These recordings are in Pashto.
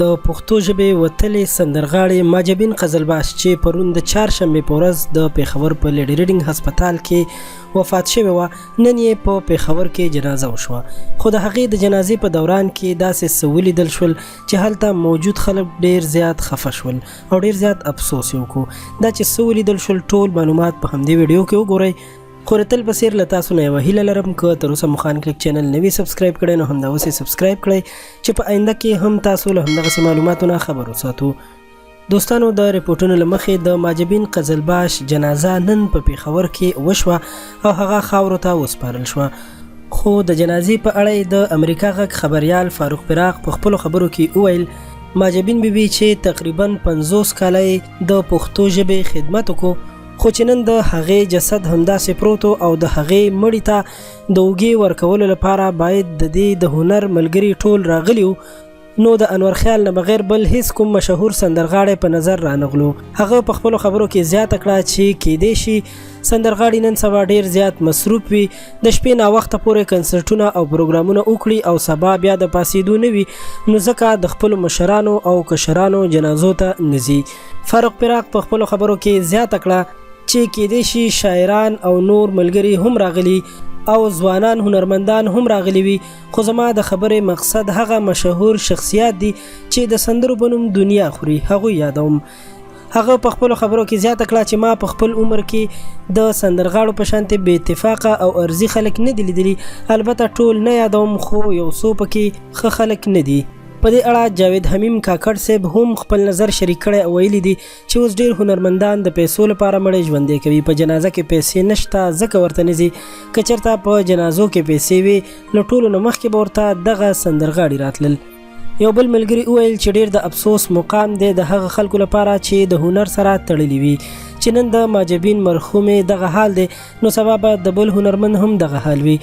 د پښتو ژبې وتلې سندرغاړې ماجبین قزلباش چې پرون د چهارشنبې په ورځ د پېښور په لیډي ریډینګ هسپتال کې وفات شوې وه، نن یې په پېښور کې جنازه وشوه. خو د هغې د جنازې په دوران کې داسې څه ولیدل شول چې هلته موجود خلک ډېر زیات خفه شول او ډېر زیات افسوس یې وکړو. دا چې څه ولیدل شول ټول معلومات په همدې ویډیو کې وګورئ. خو رتل بصیر له تاسو نه یوه هیله لرم که تر اوسه مو خان کلیک چینل نه وي سبسکرایب کړی نو همدا اوس یې سبسکرایب کړئ چې په آینده کې هم تاسو له همدغسې معلوماتو نه خبر وساتو. دوستانو، د ریپورټونو له مخې د ماجبین قزلباش جنازه نن په پېښور کې وشوه او هغه خاورو ته وسپارل شوه. خو د جنازې په اړه د امریکا غږ خبریال فاروق براق په خپلو خبرو کې وویل ماجبین بیبي چې تقریبا 50 کاله د پښتو ژبې خدمت وکړو، خو چې نن د هغې جسد همداسې پروت او د هغې مړي ته د اوږې ورکولو لپاره باید د دې د هنر ملګري ټول راغلي وو، نو د انور خیال نه بغیر بل هیڅ کوم مشهور سندرغاړی په نظر رانغلو. هغه په خپلو خبرو کې زیاته کړه چې کیدای شي سندرغاړي نن سبا ډیر زیات مصروف وي، د شپې ناوخته پورې کنسرټونه او پروګرامونه وکړي او سبا بیا د پاسېدو نه وي، نو ځکه د خپلو مشرانو او کشرانو جنازو ته نه ځي. فاروق براق په خپلو خبرو کې زیاته کړه چې کېدای شي شاعران او نور ملګري هم راغلي او ځوانان هنرمندان هم راغلي وي، خو زما د خبرې مقصد هغه مشهور شخصیات دي چې د سندرو په نوم دنیا خوري، هغوی یادوم. هغه په خپلو خبرو کې زیاته کړه چې ما په خپل عمر کې د سندرغاړو په شانتې بې اتفاقه او ارزي خلک نه دي لیدلي، البته ټول نه یادوم خو یو څو پکې ښه خلک نه دي. په دې اړه جاوید حمیم کاکړ صاحب هم خپل نظر شریک کړی او ویلي دي چې اوس ډېر هنرمندان د پیسو لپاره مړی ژوندی کوي، په جنازه کې پیسې نشته ځکه ورته نه ځي، که چېرته په جنازو کې پیسې وي له ټولو نه مخکې به ورته دغه سندرغاړي راتلل. یو بل ملګري وویل چې ډېر د افسوس مقام دی د هغه خلکو لپاره چې د هنر سره تړلي وي، چې نن د ماجبین مرحومې دغه حال دی نو سبا به د بل هنرمند هم دغه حال وي.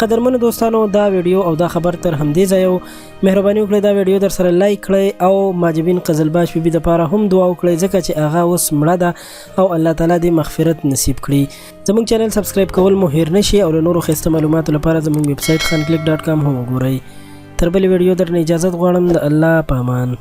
قدرمنو دوستانو، دا ویډیو او دا خبر تر همدې ځایه مهرباني وکړئ دا ویډیو در سره لایک کړئ او ماجبین قزلباش بیبي دپاره هم دعا وکړئ ځکه چې هغه اوس مړه ده او الله تعالی دې مغفرت نصیب کړي. زموږ چینل سبسکرایب کول مو هیر نشي او له نورو ښایسته معلوماتو لپاره زموږ ویب سایټ خانکلیک.com هم وګورئ. تر بلې ویډیو درنه اجازت غواړم. د الله په امان.